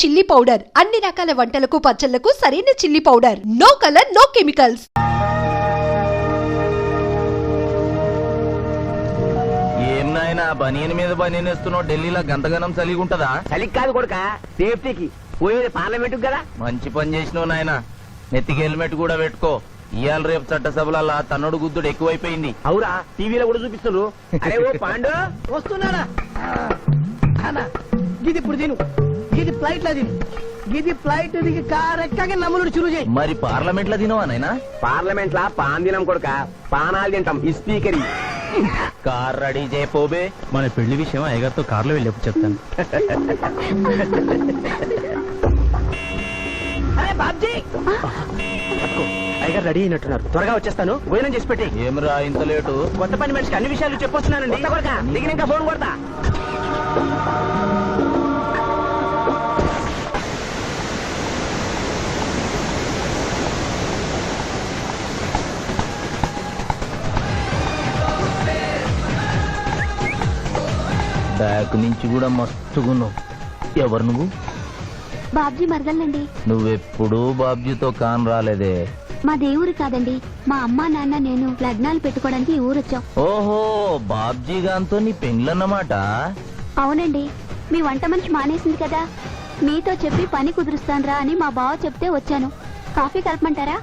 Chilli powder అన్ని రకాల వంటలకు పచ్చళ్లకు సరైన chilli powder. No colour no chemicals. ఏం నాయనా బనియన్ మీద బనియన్ వేస్తున్నావు? ఢిల్లీలో గంతగనం చలిగి ఉంటదా? చలికి కాదు కొడుక, సేఫ్టీకి. పోయేది పార్లమెంట్ కదా. మంచి పని చేసినావు నాయనా. నెత్తికి హెల్మెట్ కూడా పెట్టుకో. ఇవాళ రేపు చట్టసభల తన్నుడు గుద్దుడు ఎక్కువైపోయింది. అవురా, టీవీలో కూడా చూపిస్తున్నారు. అరే ఓ పాండు వస్తున్నారా? గిది ఇప్పుడు తిను, గిది ఫ్లైట్ లో తిను, గిది ఫ్లైట్ దిగి కార్ ఎక్కగా నమ్ములు చురు చేయి. మరి పార్లమెంట్ లో తినవా నాయనా? పార్లమెంట్ లా పాన్ తినం కొడుక, పానాలు తింటాం. ఈ స్పీకర్ కార్ రెడీ చేయపోబే. మన పెళ్లి విషయం అయ్యగారితో కార్లో వెళ్ళేప్పుడు చెప్తాను. అరే బాబ్జీ, అయ్యగారు రెడీ అయినట్టున్నారు. త్వరగా వచ్చేస్తాను, భోజనం చేసి పెట్టి. ఏమిరా ఇంత లేటు? కొత్త పని మనిషికి అన్ని విషయాలు చెప్పొస్తున్నానండి. దిగినాక ఫోన్ కొడతా. బ్యాక్ నుంచి కూడా మస్తుగున్నావు. ఎవరు నువ్వు? బాబ్జీ మరదలండి. నువ్వెప్పుడూ బాబ్జీతో కాన్ రాలేదే. మా దేవురు కాదండి, మా అమ్మా నాన్న నేను లగ్నాలు పెట్టుకోవడానికి ఈ ఊరొచ్చాం. ఓహో, బాబ్జీ గాంతో నీ పెండ్లన్నమాట. అవునండి, మీ వంట మనిషి మానేసింది కదా, మీతో చెప్పి పని కుదురుస్తాన్రా అని మా బావ చెప్తే వచ్చాను. కాఫీ కలపమంటారా?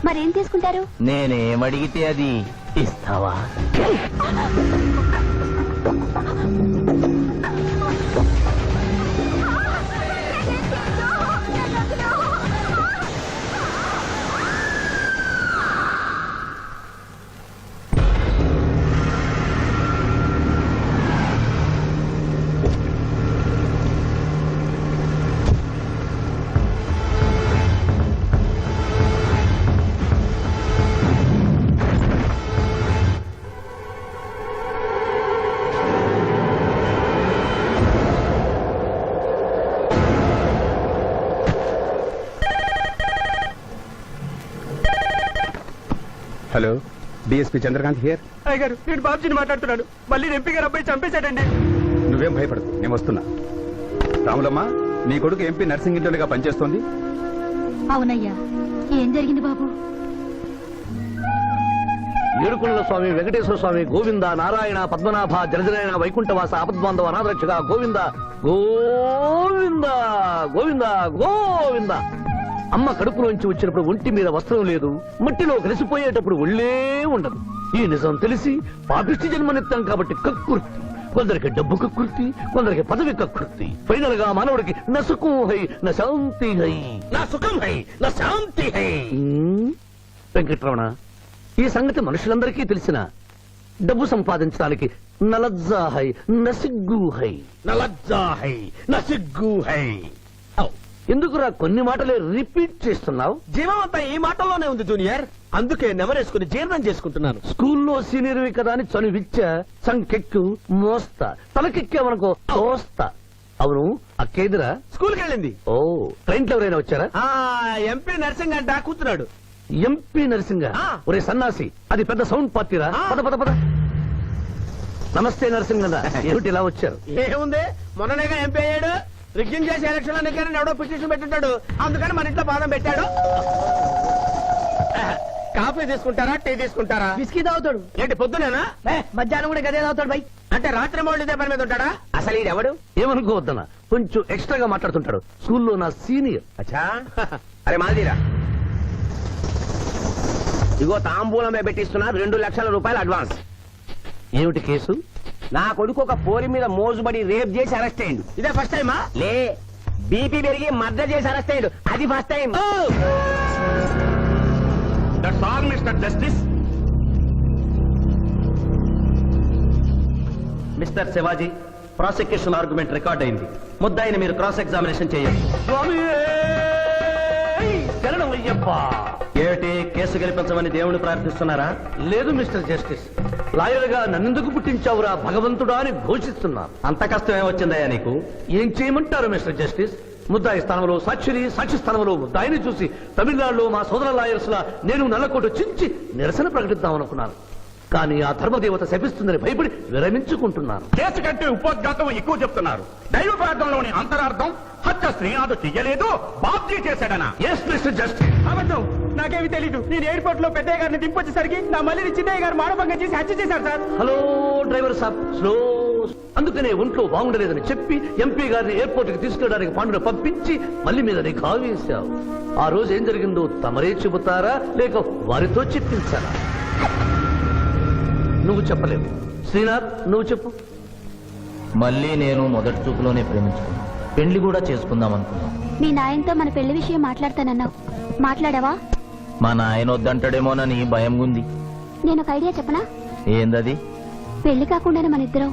మరేం తీసుకుంటారు? నేనేమడిగితే అది ఇస్తావా? Hello, DSP Chandrakanth here. అయ్యగారు, నేను బాబ్జీని మాట్లాడుతున్నాను. మళ్ళీ ఎంపీ గారు అబ్బాయి చంపేశాడండి. నువ్వేం భయపడదు, నేను వస్తున్నా. రాములమ్మ, నీ కొడుకు ఎంపీ నర్సింగ్ ఇంటర్గా పనిచేస్తోంది. అవునయ్యా, ఏం జరిగింది బాబు? ఏడుకొండల స్వామి, వెంకటేశ్వర స్వామి, గోవింద, నారాయణ, పద్మనాభ, జలజనాయన, వైకుంఠవాస, ఆపద్బాంధవ, అనాథరక్షక, గోవింద గోవింద గోవింద గోవింద. అమ్మ కడుపులోంచి వచ్చినప్పుడు ఒంటి మీద వస్త్రం లేదు, మట్టిలో కలిసిపోయేటప్పుడు ఒళ్ళే ఉండదు. ఈ నిజం తెలిసి పాపిష్టి జన్మనిత్తాం కాబట్టి కక్కుర్తి. కొందరికి డబ్బు కక్కుర్తి, కొందరికి పదవి కక్కుర్తి. ఫైనల్ గా మానవుడికి నా సుఖం హై, నా శాంతి హై, నా సుఖం హై, నా శాంతి హై. వెంకటరమణ, ఈ సంగతి మనుషులందరికీ తెలిసిన డబ్బు సంపాదించడానికి నలజ్జా హై, నసిగ్గు హై, నలజ్జా హై, నసిగ్గు హై. ఎందుకురా కొన్ని మాటలే రిపీట్ చేస్తున్నావు? జీవం అంతా ఈ మాటల్లోనే ఉంది జూనియర్, అందుకే నెమరేసుకుని జీర్ణం చేసుకుంటున్నాను. స్కూల్లో సీనియర్వి కదా అని చనువిచ్చ, సంకెక్కు, మోస్తా, తలకెక్కామనుకో తోస్తా. అవును, అక్కేదిరా? స్కూల్కి వెళ్ళింది. ఓ, ట్రైన్ లో ఎవరైనా వచ్చారా? ఎంపీ నర్సింగ్ అంట కూర్చున్నాడు. ఎంపీ నరసింగ? ఒరే సన్నాసి, అది పెద్ద సౌండ్ పార్టీరా. పద పద పద. నమస్తే నరసింగ, ఏమిటి ఇలా వచ్చారు? ఏముంది, మొన్ననేగా ఎంపీ అయ్యాడు. రిగ్గింగ్ చేసి ఎలక్షన్ లో నెగ్గారని ఎవడో పిటిషన్ పెట్టుంటాడు, అందుకని మన ఇంట్లో బాదం పెట్టాడు. కాఫీ తీసుకుంటారా, టీ తీసుకుంటారా? బిస్కీ తాగుతాడు. ఏంటి పొద్దునేనా? మధ్యాహ్నం కూడా గదే తాగుతాడు బై. అంటే రాత్రి మౌళ్ళు ఇదే పని మీద ఉంటాడా? అసలు ఇది ఎవడు? ఏమనుకోవద్దన్నా, కొంచెం ఎక్స్ట్రాగా మాట్లాడుతుంటాడు. స్కూల్లో నా సీనియర్. అచ్చా, అరే మాదిరా, ఇగో తాంబూలమే పెట్టిస్తున్నా, 2 లక్షల రూపాయలు అడ్వాన్స్. ఏమిటి కేసు? నా కొడుకు ఒక పోరి మీద మోజుబడి రేప్ చేసి అరెస్ట్ అయ్యిండు. ఇదే ఫస్ట్ టైమా? లే, బీపీ పెరిగి మర్డర్ చేసి అరెస్ట్ అయ్యిండు, అది first time. That's all mister justice. Mister Shivaji, prosecution argument record అయింది. ముద్దాయిని మీరు క్రాస్ ఎగ్జామినేషన్ చేయండి. ఏమిటి, కేసు గెలిపించమని దేవుని ప్రార్థిస్తున్నారా? లేదు మిస్టర్ జస్టిస్, లాయర్ గా నన్నెందుకు పుట్టించావురా భగవంతుడా అని ఘోషిస్తున్నా. అంత కష్టం ఏమొచ్చిందయ్యా నీకు? ఏం చేయమంటారు మిస్టర్ జస్టిస్? ముద్దాయి స్థానంలో సాక్షిని, సాక్షి స్థానంలో ముద్దాయిని చూసి తమిళనాడులో మా సోదర లాయర్స్ లా నేను నల్లకోట చించి నిరసన ప్రకటిద్దామనుకున్నాను. కానీ ఆ ధర్మదేవత శపిస్తుందని భయపడి విరమించుకుంటున్నాను. కేసు కంటే ఉపోద్ఘాతం ఎక్కువ చెప్తున్నారు. దైవ ప్రార్థనలోని అంతరార్థం హత్య వంట శ్రీనాథ్ చెయ్యలేదు, బాబ్జీ చేశాడనా? Yes mister justice. అబద్ధం, నాకేమి తెలీదు. నేను ఎయిర్పోర్ట్ లో పెద్దయ్య గారిని దింపొచ్చేసరికి నా మళ్ళీ చిన్నయ్య గారు మానభంగం చేసి హత్య చేశారు సార్. హలో డ్రైవర్ సాబ్, స్లో. అందుకనే ఒంట్లో బాగుండలేదని చెప్పి ఎంపీ గారిని ఎయిర్పోర్ట్ కి తీసుకెళ్ళడానికి పాండును పంపించి మళ్ళీ మీద నీకు వేశావు. ఆ రోజు ఏం జరిగిందో తమరే చెబుతారా లేక వారితో చెప్పించారా? నువ్వు చెప్పలేవు. శ్రీనాథ్, నువ్వు చెప్పు. మళ్ళీ నేను మొదటి చూపులోనే ప్రేమించుకున్నా, పెళ్లి కూడా చేసుకుందాం అనుకున్నాం. మీ నాయనతో మన పెళ్లి విషయం మాట్లాడతానన్నావు, మాట్లాడావా? మా నాయన వద్దంటాడేమోనని భయం ఉంది. నేను ఒక ఐడియా చెప్పనా? ఏందది? పెళ్లి కాకుండానే మన ఇద్దరం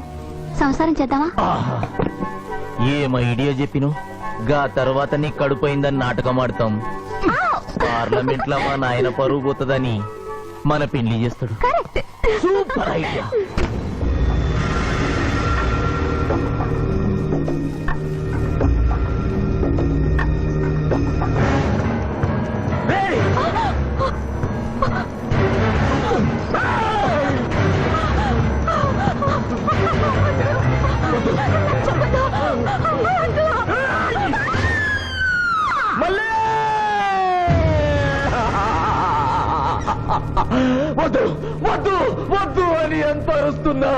సంసారం చేద్దామా? ఆహా, ఏం ఐడియా చెప్పిను. గా తర్వాత నీ కడుపోయిందని నాటకం ఆడతాం. పార్లమెంట్ లో మా నాయన పరువు పోతుందని మన పెళ్లి చేస్తాడు. Super idea. వద్దు వద్దు వద్దు అని ఎంత అరుస్తున్నా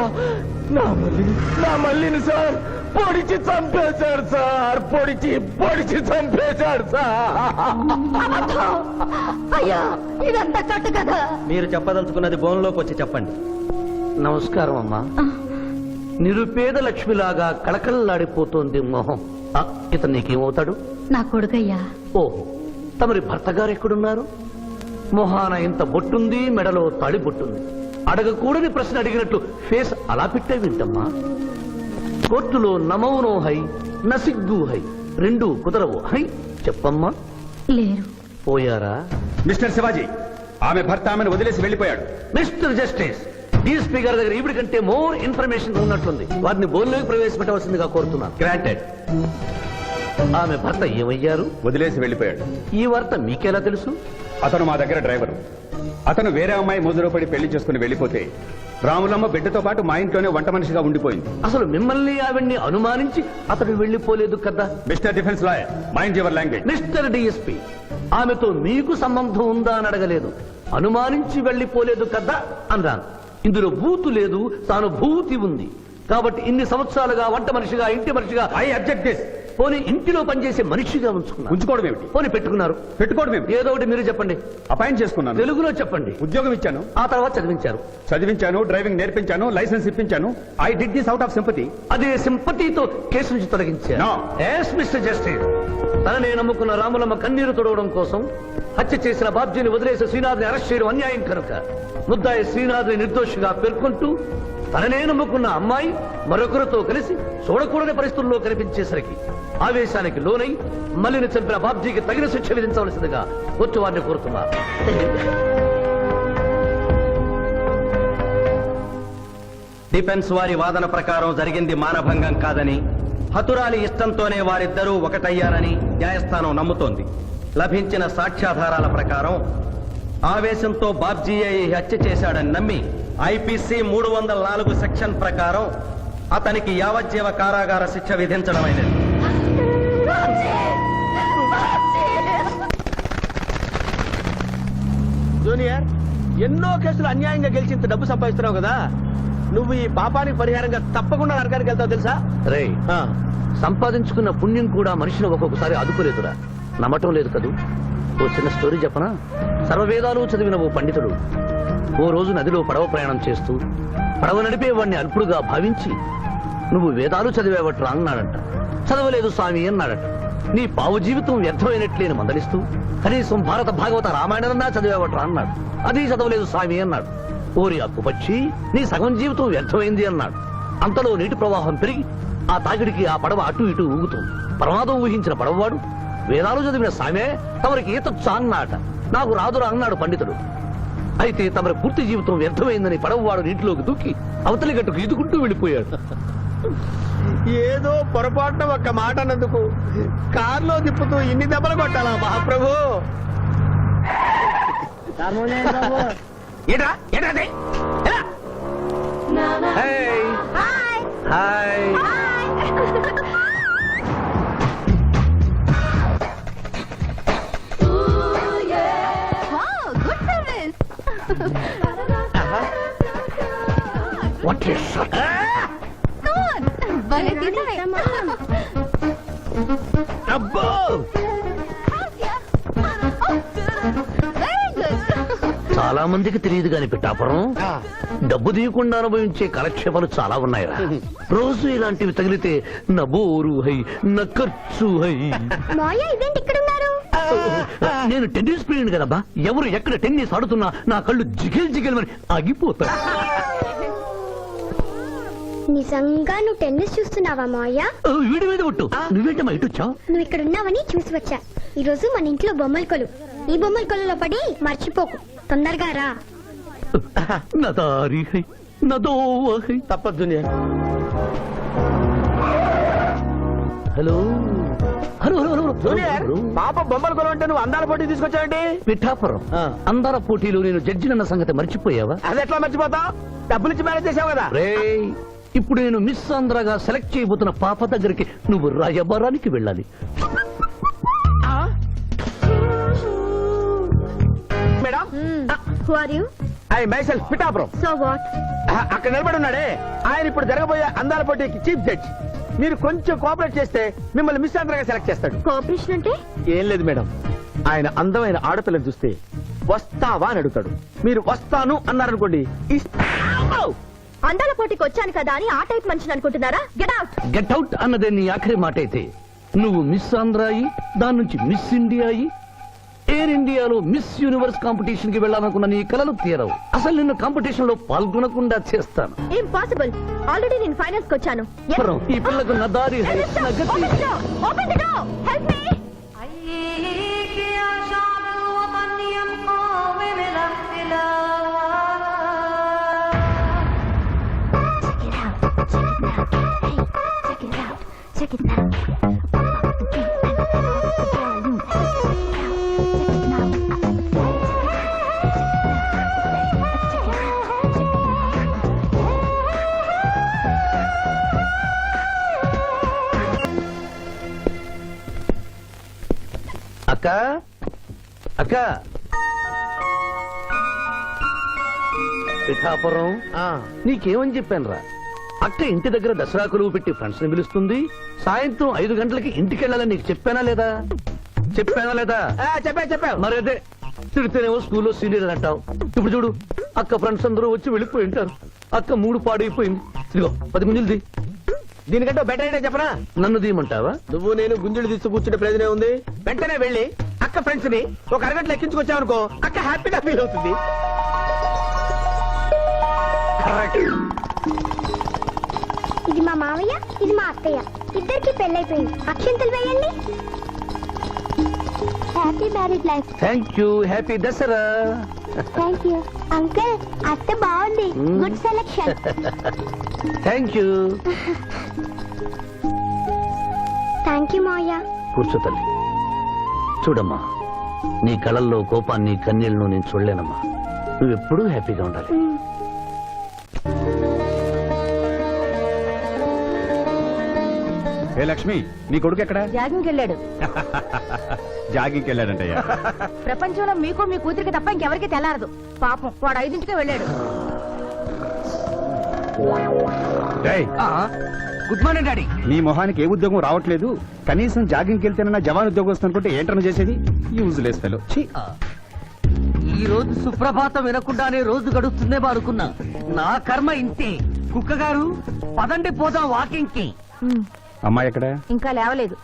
నా మల్లిని సార్ పొడిచి చంపేశాడు సార్. పొడిచి చంపేశాడు సార్. అయ్యా, ఇదంతా కట్టు కదా. మీరు చెప్పదలుచుకున్నది బోన్లోకి వచ్చి చెప్పండి. నమస్కారం అమ్మా. నిరుపేద లక్ష్మిలాగా కళకళలాడిపోతోంది మొహం. ఇతను నీకేమవుతాడు? నా కొడుకయ్యా. ఓహో, తమరి భర్త గారు ఎక్కడున్నారు? మొహాన ఇంత బొట్టుంది, మెడలో తాళి బొట్టుంది. అడగకూడని ప్రశ్న అడిగినట్లు ఫేస్ అలా పెట్టే వింటమ్మా. కోర్టులో నమౌనో హై నసిగ్గు హై, రెండు కుదరవు హై. చెప్పమ్మా. లేరు. పోయారా? మిస్టర్ శివాజీ, ఆమె భర్త ఆమెను వదిలేసి వెళ్ళిపోయాడు. మిస్టర్ జస్టిస్, డీఎస్పీ గారి దగ్గర ఇవిడి కంటే మోర్ ఇన్ఫర్మేషన్ ఉన్నట్లుంది. వారిని బోన్లోకి ప్రవేశపెట్టవలసిందిగా కోరుతున్నాను. గ్రాంటెడ్. ఆమె భర్త ఏమయ్యారు? వదిలేసి వెళ్ళిపోయాడు. ఈ వార్త మీకెలా తెలుసు? అతను మా దగ్గర డ్రైవరు. అతను వేరే అమ్మాయి మోజులో పడి పెళ్లి చేసుకుని వెళ్ళిపోతే రాములమ్మ బిడ్డతో పాటు మా ఇంట్లోనే వంట మనిషిగా ఉండిపోయింది. అసలు మిమ్మల్ని ఆవిడ్ని అనుమానించి అతడు వెళ్ళిపోలేదు కదా? Mister defence lawyer, mind your language. Mister DSP, ఆమెతో మీకు సంబంధం ఉందా అని అడగలేదు, అనుమానించి వెళ్ళిపోలేదు కదా అన్నాను. ఇందులో భూతు లేదు, తాను భూతి ఉంది. కాబట్టి ఇన్ని సంవత్సరాలుగా వంట మనిషిగా, ఇంటి మనిషిగా, ఐ అబ్జెక్ట్ దిస్. పోనీ ఇంటిలో పనిచేసే మనిషిగా ఉంచుకున్నారు. ఉంచుకోవడం ఏమిటి? పోనీ పెట్టుకున్నారు. పెట్టుకోవడం ఏమిటి? ఏదో ఒకటి మీరు చెప్పండి. అపాయింట్ చేసుకున్నాను, తెలుగులో చెప్పండి. ఉద్యోగం ఇచ్చాను, ఆ తర్వాత చదివించారు. చదివించాను, డ్రైవింగ్ నేర్పించాను, లైసెన్స్ ఇప్పించాను. I did this out of sympathy. అదే సింపతితో కేసు నుంచి తొలగించారు. No. ఎస్ మిస్టర్ జస్టిస్, తననే నమ్ముకున్న రాములమ్మ కన్నీరు తొడవడం కోసం హత్య చేసిన బాబ్జీని వదిలేసి శ్రీనాథ్ని అరెస్ట్ చేయడం అన్యాయం కనుక ముద్దాయి శ్రీనాథ్ని నిర్దోషిగా పేర్కొంటూ తననే నమ్ముకున్న అమ్మాయి మరొకరితో కలిసి చూడకూడని పరిస్థితుల్లో కనిపించేసరికి ఆవేశానికి లోనై మల్లిని చంపిన బాబ్జీకి తగిన శిక్ష విధించవలసిందిగా కోర్టు వారిని కోరుతున్నారు. డిఫెన్స్ వారి వాదన ప్రకారం జరిగింది మానభంగం కాదని, హతురాలి ఇష్టంతోనే వారిద్దరూ ఒకటయ్యారని న్యాయస్థానం నమ్ముతోంది. లభించిన సాక్ష్యాధారాల ప్రకారం ఆవేశంతో బాబ్జీయే ఈ హత్య చేశాడని నమ్మి ఐపీసీ 304 సెక్షన్ ప్రకారం అతనికి యావజ్జీవ కారాగార శిక్ష విధించడమైనది. జూనియర్, ఎన్నో కేసులు అన్యాయంగా గెలిచి ఇంత డబ్బు సంపాదిస్తున్నావు కదా, నువ్వు ఈ పాపానికి పరిహారంగా తప్పకుండా నరకానికి వెళ్తావు తెలుసా? రే, సంపాదించుకున్న పుణ్యం కూడా మనిషిని ఒక్కొక్కసారి అదుపులేదురా. నమ్మటం లేదు కదూ. ఓ చిన్న స్టోరీ చెప్పనా? సర్వవేదాలు చదివిన ఓ పండితుడు ఓ రోజు నదిలో పడవ ప్రయాణం చేస్తూ పడవ నడిపే వాడిని అల్పుడుగా భావించి, నువ్వు వేదాలు చదివేవట్రా అన్నాడంట. చదవలేదు స్వామి అన్నాడట. నీ పావు జీవితం వ్యర్థమైనట్లేని మందలిస్తూ, కనీసం భారత భాగవత రామాయణన్నా చదివేవట్రా అన్నాడు. అది చదవలేదు స్వామి అన్నాడు. ఓరి అక్కుపచ్చి, నీ సగం జీవితం వ్యర్థమైంది అన్నాడు. అంతలో నీటి ప్రవాహం పెరిగి ఆ తాకిడికి ఆ పడవ అటు ఇటు ఊగుతుంది. ప్రమాదం ఊహించిన పడవవాడు, వేదాలు చదివిన సామే తమరికి ఈతొచ్చా అన్నాట. నాకు రాదురా అన్నాడు పండితుడు. అయితే తమరి పూర్తి జీవితం వ్యర్థమైందని పడవవాడు నీటిలోకి దూకి అవతలి గట్టుకు ఈదుకుంటూ వెళ్ళిపోయాడు. ఏదో పొరపాటున ఒక్క మాట అన్నందుకు కారులో తిప్పుతూ ఇన్ని దెబ్బలు కొట్టాలా మహాప్రభు? ఏటా ఏటా హాయ్ అబ్బో చాలా మందికి తెలియదు కాని పిఠాపురం డబ్బు తీయకుండా అనుభవించే కాలక్షేపాలు చాలా ఉన్నాయిరా. రోజు ఇలాంటివి తగిలితే నా బోరు హై నా ఖర్చు హై. మాయా ఇదేంటి ఇక్కడ ఉన్నారు? నేను టెన్నిస్ ప్లేయర్ కదబ్బా, ఎవరు ఎక్కడ టెన్నిస్ ఆడుతున్నా నా కళ్ళు జిగిల్ జిగిల్ అని ఆగిపోతాయి. నిజంగా నువ్వు టెన్నిస్ చూస్తున్నావా మాయా? వీడి మీద ఒట్టు. నువ్వేంటమ్మా ఇటు వచ్చావు? నువ్వు ఇక్కడ ఉన్నావని చూసి వచ్చా. ఈ రోజు మన ఇంట్లో బొమ్మల కొలు. ఈ బొమ్మల కొలులో పడి మర్చిపోకు. తొందరగా రా. నా దారి హై నా దోవ హై. తప్పదు junior. Hello hello hello hello junior పాప బొమ్మల కొలు అంటే నువ్వు అందాల పోటీ తీసుకొచ్చావండి. పిఠాపురం అందాల పోటీలో నేను జడ్జినన్న సంగతి మర్చిపోయావా? అది ఎట్లా మర్చిపోతావు? డబ్బులు ఇచ్చి మేనేజ్ చేసావు కదా. రేయ్, ఇప్పుడు నేను మిస్ ఆంధ్రగా సెలెక్ట్ చేయబోతున్న పాప దగ్గరికి నువ్వు రాయబారానికి వెళ్ళాలి. Madam who are you? I myself Pithapuram. So what? అక్కడ నిలబడి ఉన్నాడే ఆయన ఇప్పుడు జరగబోయే అందాల పోటీకి చీఫ్ జడ్జ్. మీరు కొంచెం కోఆపరేట్ చేస్తే మిమ్మల్ని మిస్ ఆంధ్రగా సెలెక్ట్ చేస్తాడు. కోఆపరేషన్ అంటే? ఏం లేదు మేడం, ఆయన అందమైన ఆడపిల్లని చూస్తే వస్తావా అని అడుగుతాడు. మీరు వస్తాను అన్నారనుకోండి, ఇస్తాను. అందాల పోటీకి వచ్చాను కదా అని ఆ టైప్ మనిషిని అనుకుంటున్నారా? Get out. గెట్ అవుట్ అన్నదే నీ ఆఖరి మాట అయితే నువ్వు మిస్ ఆంధ్ర అయి దాని నుంచి మిస్ ఇండియా అయి ఎయిర్ ఇండియాలో మిస్ యూనివర్స్ కాంపిటీషన్ కి వెళ్ళాలనుకున్న నీ కలలు తీరవు. అసలు నిన్ను కాంపిటీషన్ లో పాల్గొనకుండా చేస్తాను. ఇంపాసిబుల్. ఆల్రెడీ నేను ఫైనల్స్ కి వచ్చాను. పురం, ఈ పిల్లకు నా దారి హై, నా గతి. Open the door. Help me. Check it out. అక్క అక్క పిఠాపురం నీకేమని చెప్పాను రా? అక్క ఇంటి దగ్గర దసరా కొలువు పెట్టి ఫ్రెండ్స్ ని పిలుస్తుంది. సాయంత్రం 5 గంటలకి ఇంటికి వెళ్ళాలని నీకు చెప్పానా లేదా? చెప్పావు. మరి అదే తిడితేనేమో స్కూల్లో సీనియర్ అంటావు. ఇప్పుడు చూడు, అక్క ఫ్రెండ్స్ అందరూ వచ్చి వెళ్ళిపోయి ఉంటారు. అక్క మూడు పాడైపోయింది. ఇదిగో 10 గుంజులు దీనికంటే బెటర్ అయితే చెప్పనా? నన్ను దీయమంటావా? నువ్వు నేను గుంజులు తీసి కూర్చుంటే ప్రయోజనం ఉంది. వెంటనే వెళ్ళి అక్క ఫ్రెండ్స్ ని ఒక అరగంట ఎక్కించుకొచ్చావనుకో, అక్క హ్యాపీగా ఫీల్ అవుతుంది. ఇది మా మావయ్య, ఇది మా అత్తయ్య. ఇద్దరికి పెళ్ళైపోయింది. అక్షంతలు వేయండి. Happy married life. Thank you. Happy Dasara. Thank you uncle. అత్త బాగుంది. Good selection. Thank you. Thank you మావయ్య. కూర్చో తల్లి. చూడమ్మా, నీ కళల్లో కోపాన్ని కన్నీళ్లను నేను చూడలేనమ్మా. నువ్వెప్పుడూ హ్యాపీగా ఉండాలి. ఏ లక్ష్మి, నీ కొడుకు ఎక్కడ? జాగింగ్కి వెళ్ళాడు. జాగింగ్కి వెళ్ళాడంటయ్యా. ప్రపంచంలో మీకు మీ కూతురికి తప్ప ఇంకెవరికి తెల్లారదు. పాపం వాడు 5ంటికే వెళ్ళాడు. డేయ్, గుడ్ మార్నింగ్ డాడీ. నీ మొహానికి ఏ ఉద్యోగం రావట్లేదు. కనీసం జాగింగ్కి వెళ్తేనన్నా జవాన్ ఉద్యోగం వస్తుందంటే ఏంటన్నా చేసేది? Useless fellow. ఈ రోజు సుప్రభాతం వినకుండానే రోజు గడుస్తుందే అనుకున్నా. నా కర్మ ఇంతే. కుక్క గారు పదండి పోదాం వాకింగ్ కి. అమ్మాయి ఎక్కడ? ఇంకా లేవలేదు.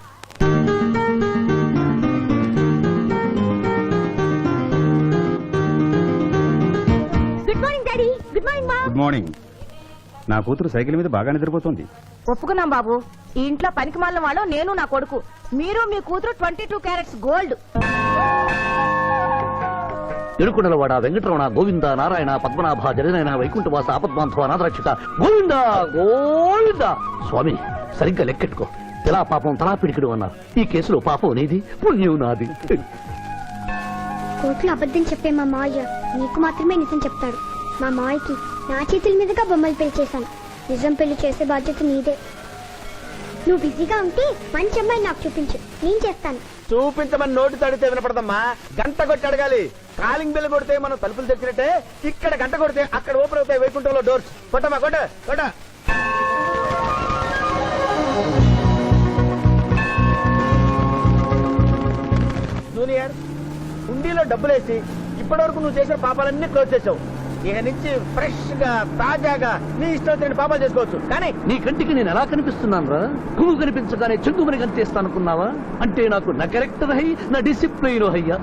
Good morning daddy. Good morning మా. Good morning. నా కూతురు సైకిల్ మీద బాగా నిద్రపోతుంది. ఒప్పుకున్నాం బాబు. ఈ ఇంట్లో పనికి మాలిన వాళ్ళు నేను నా కొడుకు. మీరు మీ కూతురు 22 క్యారెట్స్ గోల్డ్. తిరుకుడలవాడ వెంకటరమణ గోవింద నారాయణ పద్మనాభ జగనైన వైకుంఠవాస ఆపద్బాంధవ నాథరక్షక గోవింద గోవింద. స్వామి, సరిగ్గా లెక్కెట్టుకో. ఎలా పాపం తలా పిడికిడు అన్నారు. ఈ కేసులో పాపం నీది, పుణ్యం నాది. కోర్టులో అబద్ధం చెప్పే మా మావయ్య నీకు మాత్రమే నిజం చెప్తాడు. మా మావయ్యకి నా చేతుల మీదుగా బొమ్మలు పెళ్లి చేశాను. నిజం పెళ్లి చేసే బాధ్యత నీదే. నువ్వు బిజీగా ఉంటే మంచి అమ్మాయి నాకు చూపించు, నేను చేస్తాను. చూపించమని నోటి తడితే వినపడదమ్మా. గంట కొట్టి అడగాలి. కాలింగ్ బెల్ కొడితే మనం తలుపులు తెచ్చినట్టే ఇక్కడ గంట కొడితే అక్కడ ఓపెన్ అవుతాయి వైకుంఠంలో డోర్స్. కొట్టమ్మా, కొట్ట కొట్ట. హుండీలో డబ్బులేసి ఇప్పటి వరకు నువ్వు చేసిన పాపాలన్నీ క్లోజ్ చేసావు. ఇక నుంచి ఫ్రెష్ గా తాజాగా నీ ఇష్టం వచ్చిన పాపాలు చేసుకోవచ్చు. కానీ నీ కంటికి నేను ఎలా కనిపిస్తున్నాను రా? పువ్వు కనిపించగానే చెంగుమని కనిపిస్తాను అనుకున్నావా? అంటే నాకు నా క్యారెక్టర్ హై, నా డిసిప్లైన్ హయ్యా.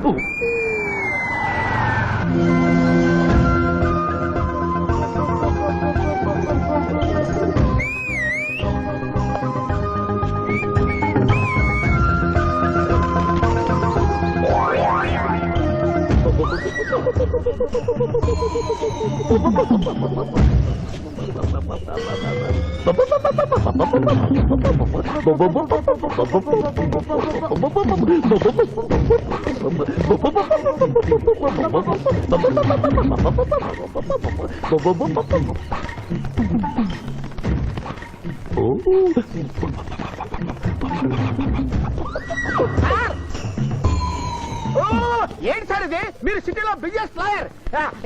ఏంటి సార్ ఇది? మీరు సిటీలో బిజినెస్ లాయర్,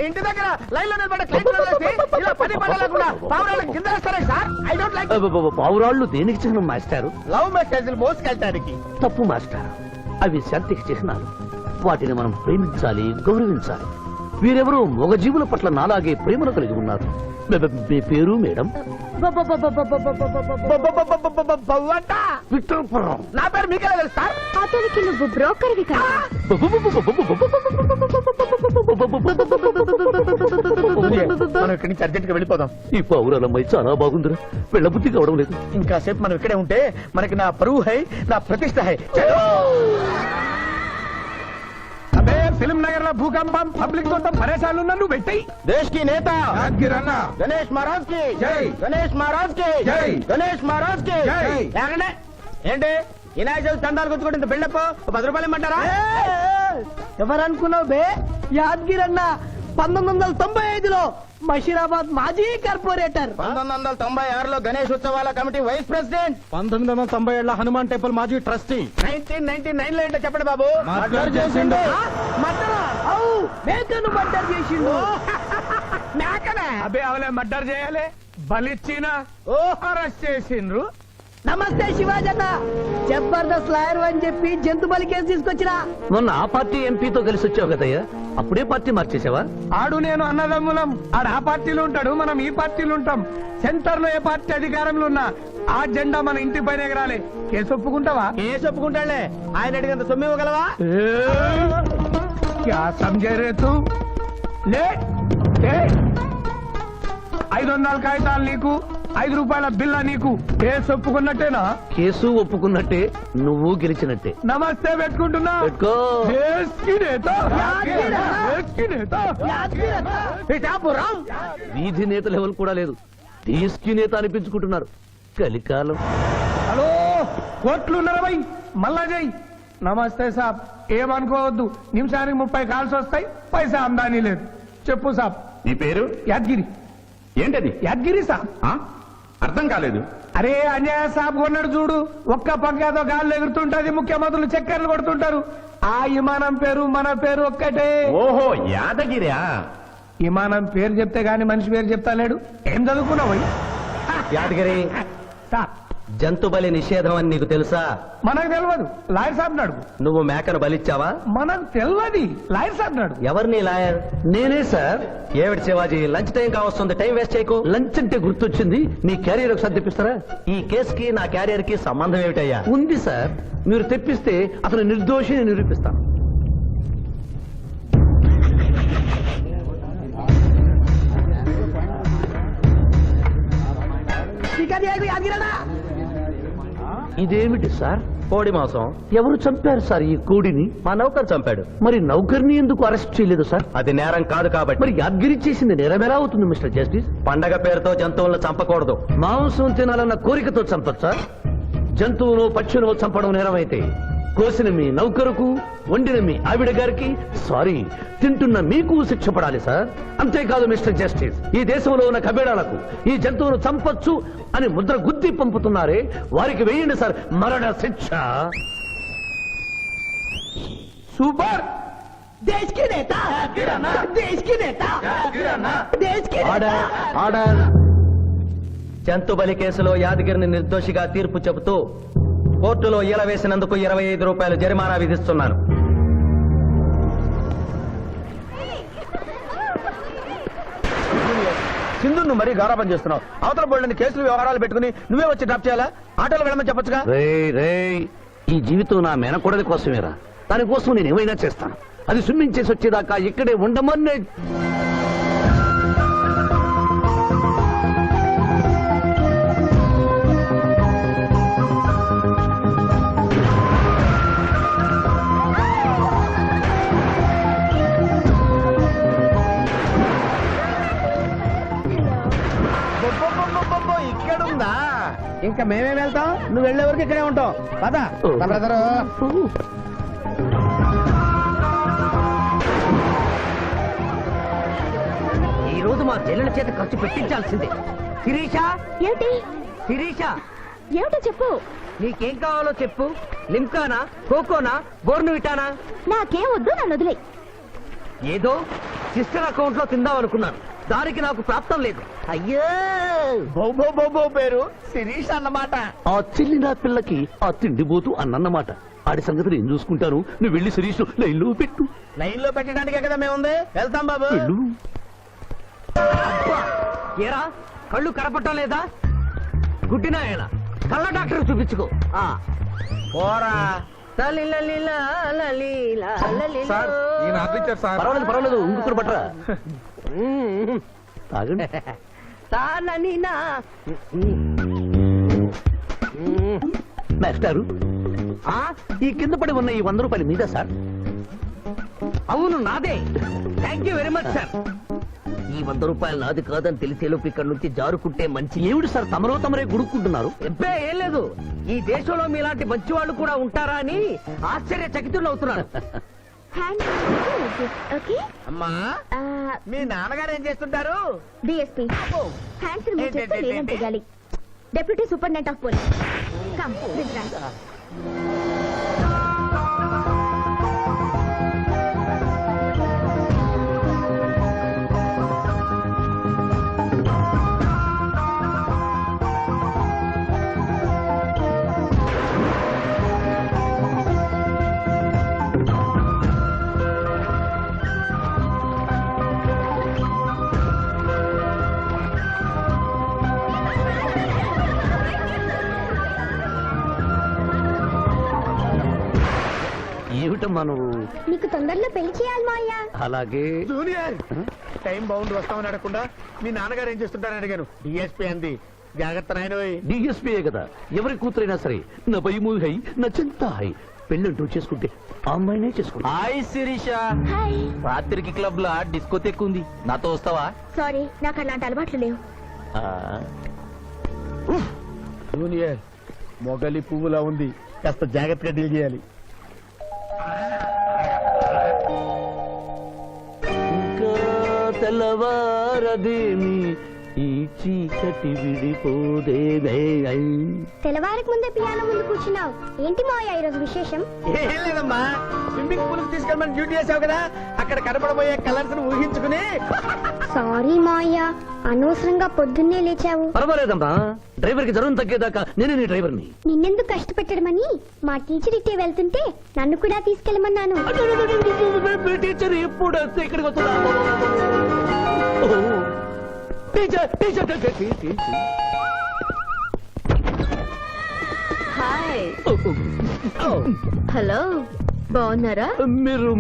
ఇంటి దగ్గర లైన్ లో నిలబడే క్లయింట్ ఇలా పని పడలేకుండా పావురాళ్ళకి కింద వేస్తారా సార్? I don't like. పావురాళ్ళు దేనికి చిహ్నం మాస్టారు? లవ్ మెసేజ్లు మోసుకెళ్ళటానికి. తప్పు మాస్టారు, అవి శాంతికి చిహ్నాలు. వాటిని మనం ప్రేమించాలి, గౌరవించాలి. వీరెవరో మగజీవుల పట్ల నాలాగే ప్రేమను కలిగి ఉన్నారు. మీ పేరు మేడం? విక్టర్పురం. నా పేరు మీకెలా తెలుసు సార్? అతనికి నువ్వు బ్రోకర్వి కదా. మనం ఇక్కడి నుంచి అర్జెంట్ గా వెళ్ళిపోదాం. ఈ పౌరాలమ్మాయి చాలా బాగుందిరా, వెళ్ళబుద్ధి కావడం లేదు. ఇంకా సేపు మనం ఇక్కడే ఉంటే మనకి నా పరువు హై, నా ప్రతిష్ట హై. చలో. అబే ఫిల్మ్ నగర్ లో భూకంపం, పబ్లిక్ మొత్తం పరేషాన్లు ఉన్నా నువ్వు పెట్టాయి. దేశ్ కి నేత గణేష్ మహారాజ్ కి జై, గణేష్ మహారాజ్ కి జై, గణేష్ మహారాజ్ కి జై. ఏంటి వినాయక చవితి చందాలు గుర్తుకుంటే బిల్డప్ 10 రూపాయలు ఇమ్మంటారా? ఎవరనుకున్నావు బే? యాద్గిరి అన్న 1995లో మషీరాబాద్ మాజీ కార్పొరేటర్, 1996లో గణేష్ ఉత్సవాల committee vice president, 1997 Hanuman temple మాజీ ట్రస్టీ. 1999 లో ఏంటో చెప్పండి బాబు. మర్డర్ చేసిండు. మేకను మర్డర్ చేసిండు. మేకనే అబే అవలే మర్డర్ చేయాలి, బలిచ్చిన అరెస్ట్ చేసిండ్రు. నమస్తే శివాజన్న, జబర్దస్త్ లాయర్ అని చెప్పి జంతు బలి కేసు తీసుకొచ్చినా. మొన్న ఆ పార్టీ ఎంపీతో కలిసి వచ్చావు కదయ్యా, అప్పుడే పార్టీ మార్చేసావా? ఆడు నేను అన్నదమ్ములం, ఆడు ఆ పార్టీలో ఉంటాడు, మనం ఈ పార్టీలో ఉంటాం. సెంటర్ లో ఏ పార్టీ అధికారంలో ఉన్నా ఆ జెండా మన ఇంటి పైన ఎగరాలి. కేసు ఒప్పుకుంటావా? కేసు ఒప్పుకుంటాడులే, ఆయన అడిగినంత సొమ్ము ఇవ్వగలవా? క్యా సమझे रे तू? లే 500 కాగితాలు నీకు, 5 రూపాయల బిల్ల నీకు. కేసు ఒప్పుకున్నట్టేనా? కేసు ఒప్పుకున్నట్టే, నువ్వు గెలిచినట్టే. నమస్తే పెట్టుకుంటున్నా. పెట్టుకో. దేశ్ కి నేత, దేశ్ కి నేత. పిఠాపురం వీధి నేత లెవెల్ కూడా లేదు, తీసుకి నేత అనిపించుకుంటున్నారు. కలికాలం. హలో, కోట్లు ఉన్నారా భయ్? మళ్ళా జై. నమస్తే సాబ్, ఏమనుకోవద్దు, నిమిషానికి 30 కాల్స్ వస్తాయి, పైసా ఆమ్దానీ లేదు. చెప్పు సాబ్. నీ పేరు యాద్గిరి. ఏంటది? యాద్గిరి సాబ్. అర్థం కాలేదు. అరే అంజయ్య సాబ్ కొన్నాడు చూడు, ఒక్క పంకాతో గాల్లో ఎగురుతుంటది, ముఖ్యమంత్రులు చక్కర్లు కొడుతుంటారు. ఆ విమానం పేరు మన పేరు ఒక్కటే. ఓహో, యాదగిరా? విమానం పేరు చెప్తే గాని మనిషి పేరు చెప్తా లేడు. ఏం చదువుకున్నావు? యాదగిరి సాబ్, జంతు బలి నిషేధం అని నీకు తెలుసా? మనకు తెలియదు, లాయర్ సాబ్ నాడు. నువ్వు మేకను బలిచ్చావా? మనకు తెలియదు, లాయర్ సాబ్ నాడు. ఎవరిని లాయర్? నేనే సార్. ఏమిటి శివాజీ, లంచ్ టైం కావస్తుంది, టైం వేస్ట్ చేయకు. లంచ్ అంటే గుర్తొచ్చింది, నీ క్యారియర్ ఒకసారి తెప్పిస్తారా? ఈ కేసుకి నా క్యారియర్ కి సంబంధం ఏమిటయ్యా? ఉంది సార్, మీరు తెప్పిస్తే అతను నిర్దోషిని నిరూపిస్తాను. ఇదేమిటి సార్? కోడి మాంసం. ఎవరు చంపారు సార్ ఈ కోడిని? మా నౌకర్ చంపాడు. మరి నౌకర్ని ఎందుకు అరెస్ట్ చేయలేదు సార్? అది నేరం కాదు కాబట్టి. మరి యాద్గిరి చేసింది నేరం ఎలా అవుతుంది మిస్టర్ జస్టిస్? పండగ పేరుతో జంతువులను చంపకూడదు. మాంసం తినాలన్న కోరికతో చంపచ్చా? జంతువును పక్షులను చంపడం నేరమైతే కోసిన మీ నౌకరుకు, వండిన మీ ఆవిడ గారికి, సారీ తింటున్న మీకు శిక్ష పడాలి సార్. అంతేకాదు మిస్టర్ జస్టిస్, ఈ దేశంలో ఉన్న కబేడాలకు ఈ జంతువును చంపొచ్చు అని ముద్ర గుద్ది పంపుతున్నారే, వారికి వేయండి సార్ మరణ శిక్ష. సూపర్. దేశ్ కి నేత, దేశ్ కి నేత, దేశ్ కి ఆర్డర్, ఆర్డర్. జంతు బలి కేసులో యాదగిరిని నిర్దోషిగా తీర్పు చెబుతూ కోర్టులో ఈల వేసినందుకు 25 రూపాయలు జరిమానా విధిస్తున్నాను. సింధు నువ్వు మరీ గారాబం చేస్తున్నావు. అవతల బోల్డని కేసులు వ్యవహారాలు పెట్టుకుని నువ్వే వచ్చి డ్రాప్ చేయాలా? ఆటోలో వెళ్ళమని చెప్పొచ్చుగా. రే ఈ జీవితం నా మేనకోడలి కోసమేరా, దానికోసం నేను ఏమైనా చేస్తాను. అది స్విమ్మింగ్ చేసి వచ్చేదాకా ఇక్కడే ఉండమని. ఇక్కడుందా? ఇంకా మేమే వెళ్తాం, నువ్వు వెళ్లే వరకు ఇక్కడే ఉంటాం. పద బ్రదరు. ఈ రోజు మా చెల్లెల చేత ఖర్చు పెట్టించాల్సిందే. శిరీష, ఏమిటి శిరీష, ఏమిటో చెప్పు. నీకేం కావాలో చెప్పు. లిమ్కానా, కోకోనా, బోర్నువిటానా? నాకేం వద్దు, నన్ను వదిలే. ఏదో సిస్టర్ అకౌంట్ లో తిందాం అనుకున్నాను, దానికి నాకు ప్రాప్తం లేదు. అయ్యో, బో పేరు శిరీష్ అన్నమాట. ఆ చెల్లి నా పిల్లకి ఆ తిండిపోతూ అన్నమాట. ఆడి సంగతి నేను చూసుకుంటాను. నువ్వు వెళ్ళి శిరీష్ లైన్లో పెట్టు. లైన్ లో పెట్టడానికే కదా మేముంది. వెళ్తాం బాబు. వెళ్ళు. ఏరా కళ్ళు కనపడటం లేదా? గుడ్డినాయన కళ్ళ డాక్టర్ చూపించుకో. పోరా. పర్వాలేదు ఇంకొకరు పట్టరా. తాగండి. మాస్టారు, ఈ కింద పడి ఉన్న ఈ 100 రూపాయలు మీద సార్? అవును, నాదే. Thank you very much sir. ఈ 100 రూపాయలు నాది కాదని తెలిసేలోపు ఇక్కడ నుంచి జారుకుంటే మంచి. ఏమిటి సార్ తమరో తమరే గుడుక్కుంటున్నారు? ఎబ్బే ఏం లేదు, ఈ దేశంలో మీలాంటి మంచి వాళ్ళు కూడా ఉంటారా అని ఆశ్చర్యచకితులు అవుతున్నాను. ఓకే అమ్మా, మీ నాన్నగారు ఏం చేస్తుంటారు? డిఎస్పీ హ్యాండ్స్ రిమూవ్ చేస్తే లేనం తెగాలి. Deputy superintendent of police. Come this రా. ఏమిటమ్మా నువ్వు? నీకు తొందరలో పెళ్లి చేయాలి మాయా. అలాగే. జూనియర్, టైం బౌండ్ వస్తామని అడగకుండా మీ నాన్నగారు ఏం చేస్తుంటారని అడిగాను. డిఎస్పీ అంది. జాగ్రత్త నాయనోయ్. డిఎస్పీయే కదా, ఎవరి కూతురైనా సరే నా భయము హై, నా చింత హై. పెళ్ళంటూ చేసుకుంటే ఆ అమ్మాయినే చేసుకుంటా. హాయ్ శిరీష. హాయ్. రాత్రికి క్లబ్ లా డిస్కోతెక్ ఉంది, నాతో వస్తావా? సారీ, నాకు అలాంటి అలవాట్లు లేవు. జూనియర్, మొగలి పువ్వులా ఉంది, కాస్త జాగ్రత్తగా డీల్ చేయాలి. ఇంకా తెల్లవారదేమి ఈ చీకటి విడిపోదేవే. తెల్లవారికి ముందే పియానో ముందు కూర్చున్నావు. ఏంటి మాయా ఈరోజు విశేషం? ఏం లేదమ్మా, స్విమ్మింగ్ పూల్ తీసుకెళ్ళమని డ్యూటీ చేసావు కదా, అక్కడ కనపడబోయే కలర్స్ ఊహించుకుని. సారీ మాయా, అనవసరంగా పొద్దున్నే లేచావు. పర్వాలేదమ్మా, డ్రైవర్ కి జ్వరం తగ్గేదాకా నేనే నీ డ్రైవర్ని. నిన్నెందుకు కష్టపెట్టడమని మా టీచర్ ఇట్టే వెళ్తుంటే నన్ను కూడా తీసుకెళ్ళమన్నాను. టీచర్ ఎప్పుడు వస్తే ఇక్కడికి వస్తుందా? Teacher teacher teacher. Hi. Hello, బాగున్నారా? మీరు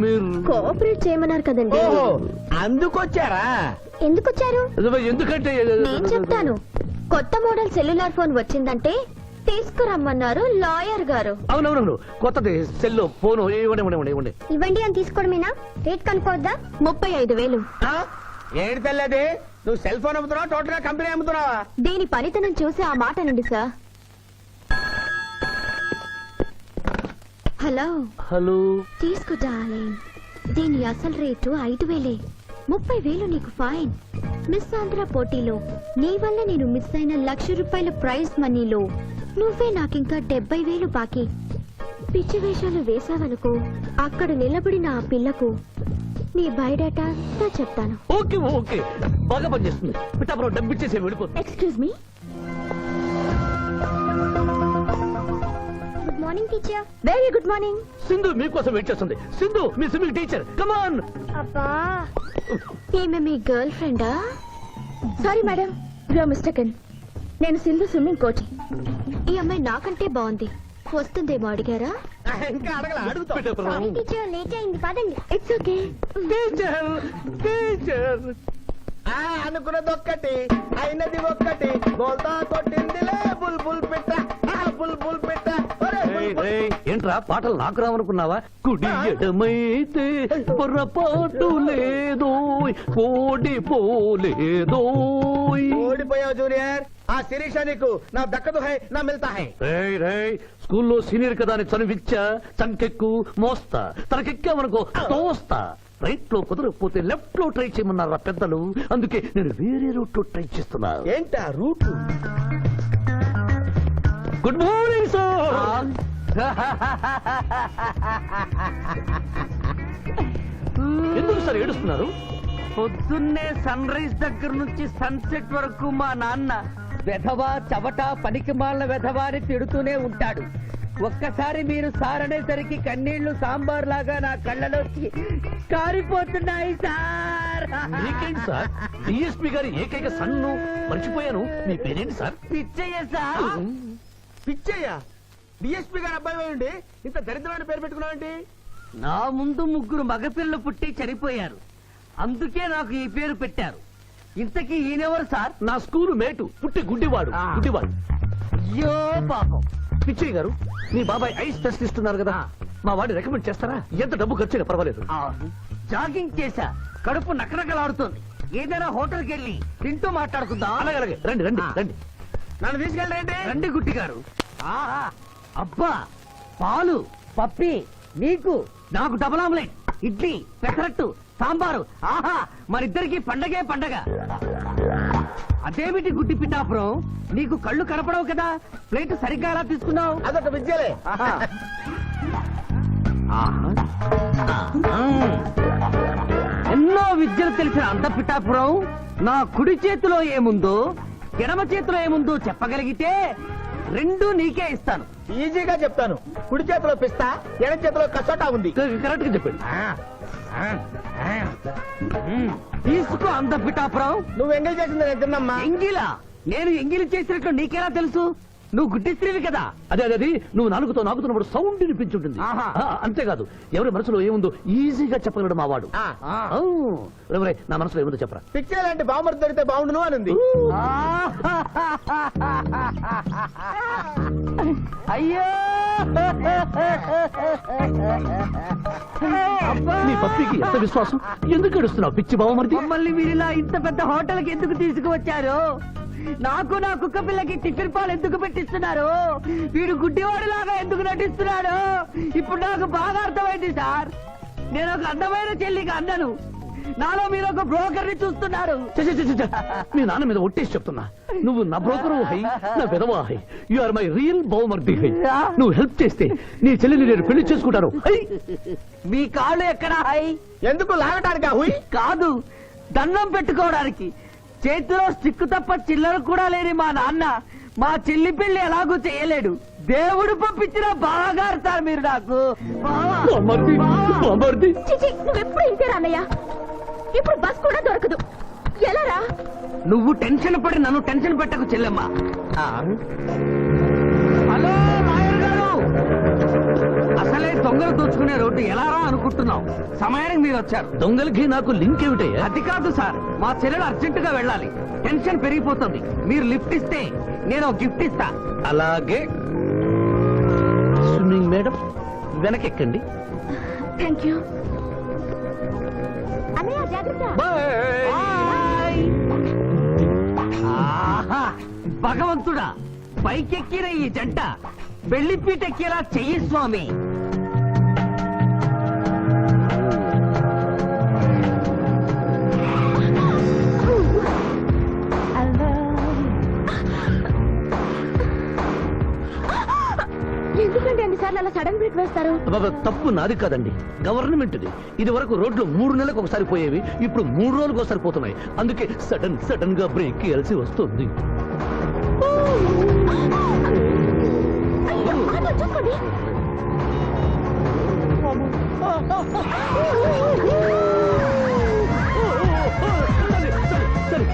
కోఆపరేట్ చేయమన్నారు కదండి. ఓహో, అందుకొచ్చారా? ఎందుకు వచ్చారు? ఎందుకంటే నేను చెప్తాను. కొత్త మోడల్ సెల్యులార్ ఫోన్ వచ్చిందంటే తీసుకురమ్మన్నారు లాయర్ గారు. అవునవునవును, కొత్తది సెల్లో ఫోను. ఇవ్వండి. ఇవ్వండి అని తీసుకోవడమేనా? రేట్ కనుక్కోవద్దా? 35,000. ఏడు తెల్లది, నువ్వు సెల్ ఫోన్ అమ్ముతున్నావా, టోటల్ గా కంపెనీ అమ్ముతున్నావా? దీని పనితనం చూసి ఆ మాట నండి సార్. హలో, తీసుకో డార్లింగ్. దీని అసలు రేటు 5,000. 30,000 నీకు ఫైన్. మిస్ ఆంధ్ర పోటీలో నీ వల్ల నేను మిస్ అయిన ₹1,00,000 ప్రైజ్ మనీలో నువ్వే నాకింకా 70,000 బాకీ. పిచ్చి వేషాలు వేసావనుకో, అక్కడ నిలబడిన ఆ పిల్లకు నీ బయోడేటా అంతా చెప్తాను. ఓకే ఓకే, బాగా పనిచేస్తుంది. పిఠాపురం డబ్బిచ్చేసి వెళ్ళిపోతుంది. Excuse me. Good morning teacher. Very good morning. Sindhu మీకోసం వెయిట్ చేస్తుంది. సింధు మీ స్విమ్మింగ్ టీచర్, కమాన్. అబ్బా, ఈమె మీ గర్ల్ ఫ్రెండా? Sorry madam, you mistaken. నేను సింధు స్విమ్మింగ్ కోచ్. ఈ అమ్మాయి నాకంటే బాగుంది, వస్తుందేమో అడిగారా? ఇంకా అడగల అడుగుతా. టీచర్ లేట్ అయింది పదండి. It's okay. అనుకున్నది ఒక్కటి అయినది ఒక్కటి, బోల్తా కొట్టిందిలే బుల్బుల్ పెట్ట, బుల్బుల్ పెట్ట. ఏంట్రా పాటలు నాకు రావనుకున్నావా? కుడి ఎడమైతే పొరపాటు లేదో, ఓడిపోలేదో. ఓడిపోయావు జూనియర్. ఆ శిరీష నీకు నా దక్కదు హై నా మిల్తా హై. స్కూల్లో సీనియర్ కదా అని చనువిచ్చా, చంకెక్కు మోస్తా, తనకెక్కామనుకో తోస్తా. రైట్ లో కుదరకపోతే లెఫ్ట్ లో ట్రై చేయమన్నారా పెద్దలు, అందుకే నేను వేరే రూట్ లో ట్రై చేస్తున్నా. ఏంటా రూట్? Good morning sir. ఎందుకు సార్ ఏడుస్తున్నారు? పొద్దున్నే సన్ రైజ్ దగ్గర నుంచి సన్సెట్ వరకు మా నాన్న వెధవా చవట పనికి మాలిన వెధవా అని తిడుతూనే ఉంటాడు. ఒక్కసారి మీరు సార్ అనేసరికి కన్నీళ్లు సాంబార్ లాగా నా కళ్ళలోకి కారిపోతున్నాయి సార్. మీకేంటి సార్, డిఎస్పీ గారి ఏకైక సన్ను మర్చిపోయాను. మీ పేరేంటి sir? Picchayya sir. Picchayya DSP గారు అబ్బాయి ఉండి ఇంత దరిద్రమైన పేరు పెట్టుకున్నావంటి? నా ముందు 3 మగపిల్లలు పుట్టి చనిపోయారు, అందుకే నాకు ఈ పేరు పెట్టారు. ఇంతకీ ఈయనెవరు సార్? నా స్కూలు మేటు, పుట్టి గుడ్డివాడు. గుడ్డివాడు. అయ్యో పాపం. పిచ్చయ్య గారు, మీ బాబాయ్ ఐస్ టెస్ట్ ఇస్తున్నారు కదా, మా వాడిని రికమెండ్ చేస్తారా? ఎంత డబ్బు ఖర్చైనా పర్వాలేదు. జాగింగ్ చేశా, కడుపు నకనకలాడుతుంది. ఏదైనా హోటల్కి వెళ్ళి తింటూ మాట్లాడుకుందాం. అలాగే రండి రండి రండి. నన్ను తీసుకెళ్ళండి. రండి గుట్టి గారు. ఆహా, అబ్బా, పాలు పప్పి నీకు, నాకు డబుల్ ఆమ్లెట్, ఇడ్లీ, పెసరట్టు, సాంబారు. ఆహా, మరిద్దరికి పండగే పండగ. అదేమిటి గుడ్డి పిఠాపురం, నీకు కళ్ళు కనపడవు కదా, ప్లేట్ సరిగ్గా ఎలా తీసుకున్నావు? అదొక విద్యలే. ఎన్నో విద్యలు తెలిసిన అంత పిఠాపురం నా కుడి చేతిలో ఏముందో ఎడమ చేతిలో ఏముందో చెప్పగలిగితే 2 నీకే ఇస్తాను. ఈజీగా చెప్తాను. కుడి చేతిలో పిస్తా, ఎడ చేతిలో కసోటా ఉంది. కరెక్ట్ గా చెప్పండి. తీసుకో అంత పిఠాపురం. నువ్వు ఎంగిల్ చేసింది నేను తిన్నమ్మా. ఎంగిలా? నేను ఎంగిలి చేసినట్లు నీకెలా తెలుసు? నువ్వు గుడ్డిస్త్రీవి కదా. అదే నువ్వు నాలుగుతో నాకుతున్నప్పుడు సౌండ్ వినిపించుంటుంది. ఆహా. అంతేకాదు, ఎవరి మనసులో ఏముందో ఈజీగా చెప్పగలడు మా వాడు. నా మనసులో ఏముందో చెప్పరా? పిక్చర్ లాంటి బాంబర్ దొరికితే బాగుండును అని ఉంది. అయ్యో నీ పప్పికి ఎంత విశ్వాసం, ఎందుకు ఏడుస్తున్నావు పిచ్చి బావమరిది? మమ్మల్ని వీరిలా ఇంత పెద్ద హోటల్కి ఎందుకు తీసుకువచ్చారు? నాకు నా కుక్క పిల్లకి టిఫిన్ పాలు ఎందుకు పెట్టిస్తున్నారు? వీడు గుడ్డివాడిలాగా ఎందుకు నటిస్తున్నాడు? ఇప్పుడు నాకు బాగా అర్థమైంది సార్. నేను ఒక అందమైన చెల్లికి అన్నను, నాలో మీరు ఒక బ్రోకర్ ని చూస్తున్నారు. మీ నాన్న మీద ఒట్టేసి చెప్తున్నా, నువ్వు నా బ్రోకరు హై, నా విధవా హై. యు ఆర్ మై రియల్ బహుమర్ది హై. నువ్వు హెల్ప్ చేస్తే నీ చెల్లిని నేను పెళ్లి చేసుకుంటాను. మీ కాళ్ళు ఎక్కడా హై? ఎందుకు లాగటానికి? హుయ్ కాదు, దండం పెట్టుకోవడానికి. చేతిలో స్టిక్ తప్ప చిల్లర కూడా లేని మా నాన్న మా చెల్లి పెళ్లి ఎలాగూ చేయలేడు. దేవుడు పంపించిన బాగా ఆడతారు మీరు నాకు. నువ్వెప్పుడు ఇంతేరా అన్నయ్య? ఇప్పుడు బస్ కూడా దొరకదు, ఎలా రా? నువ్వు టెన్షన్ పడి నన్ను టెన్షన్ పెట్టకు చెల్లెమ్మా. హలో లాయర్ గారు, అసలే దొంగలు దోచుకునే రోడ్డు ఎలా రా అనుకుంటున్నావు? సమయానికి మీరు వచ్చారు. దొంగలకి నాకు లింక్ ఏమిటయ్యా? అది కాదు సార్, మా చెల్లెలు అర్జెంట్ గా వెళ్ళాలి, టెన్షన్ పెరిగిపోతుంది. మీరు లిఫ్ట్ ఇస్తే నేను గిఫ్ట్ ఇస్తా. అలాగే. స్విమ్మింగ్ మేడం, వెనకెక్కండి. థ్యాంక్ యూ అన్నయ్య, జాగ్రత్త. బాయ్. ఆహా, భగవంతుడా, పైకెక్కిన ఈ జంట వెళ్లిపీటెక్కేలా చెయ్యి స్వామి. ఎందుకంటే అన్నిసార్లు అలా సడన్ బ్రేక్ వేస్తారు? తప్పు నాది కాదండి, గవర్నమెంట్ ది. ఇది వరకు రోడ్లు 3 నెలలకు ఒకసారి పోయేవి, ఇప్పుడు 3 రోజులకు ఒకసారి పోతున్నాయి. అందుకే సడన్ గా బ్రేక్ వేయాల్సి వస్తుంది. చూసుకోండి. సరే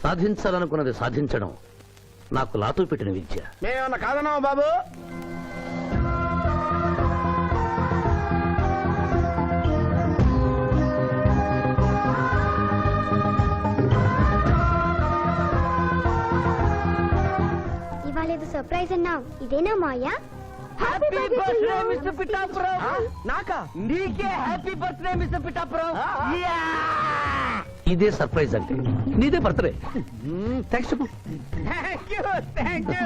సాధించాలనుకున్నది సాధించడం నాకు లాతో పెట్టిన విద్య. మేమన్నా కాదన్నావా బాబు? ఇవాళ ఏదో సర్ప్రైజ్ అన్నావు, ఇదేనా Maya? Happy birthday mister Pithapuram. నాకా? నీకే హ్యాపీ బర్త్డే మిస్టర్ పిఠాపురం. ఇదే సర్ప్రైజ్ అంటే. నీదే బర్త్డే. థ్యాంక్స్ చెప్పు. Thank you.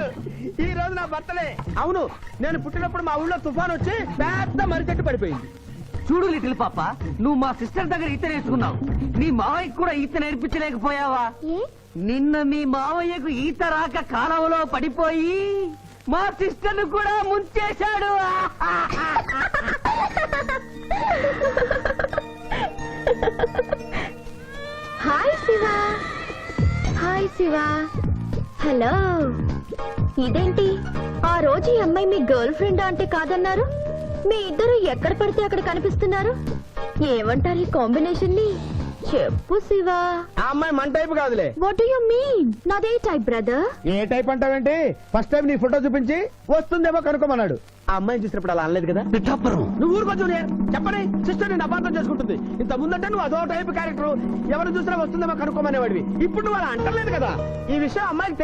ఈ రోజు నా బర్త్డే. అవును, నేను పుట్టినప్పుడు మా ఊళ్ళో తుఫాన్ వచ్చి పెద్ద మర్రి చెట్టు పడిపోయింది. చూడు లిటిల్ పాప, నువ్వు మా సిస్టర్ దగ్గర ఈత నేర్చుకున్నావు. నీ మావయ్యకు కూడా ఈత నేర్పించలేకపోయావా? ఏ నిన్న మీ మావయ్యకు ఈత రాక కాలువలో పడిపోయి మా సిస్టర్ ను కూడా ముంచేశాడు. Hi Shiva. Hi Shiva. Hello. ఇదేంటి ఆ రోజు ఈ అమ్మాయి మీ గర్ల్ ఫ్రెండ్ అంటే కాదన్నారు? మీ ఇద్దరు ఎక్కడ పడితే అక్కడ కనిపిస్తున్నారు. ఏమంటారు ఈ కాంబినేషన్ ని? చెప్పు శివ. ఆ అమ్మాయి మన టైప్ కాదులే. What do you mean? నాదే టైప్ బ్రదర్. ఏ టైప్ అంటావేంటి? ఫస్ట్ టైం నీ ఫోటో చూపించి వస్తుందేమో కనుక్కోమన్నాడు. ఆ అమ్మాయిని చూసినప్పుడు అలా అనలేదు కదా? పిఠాపురం. నువ్వు ఊరుకో జూనియర్. చెప్పని సిస్టర్ నేను అపార్థం చేసుకుంటుంది. ఇంత ముందంటే నువ్వు అదో టైప్ క్యారెక్టర్, ఎవరు చూసినా వస్తుందేమో కనుక్కోమనేవాడివి. ఇప్పుడు నువ్వు అలా అంటలేదు కదా. ఈ విషయం అమ్మాయికి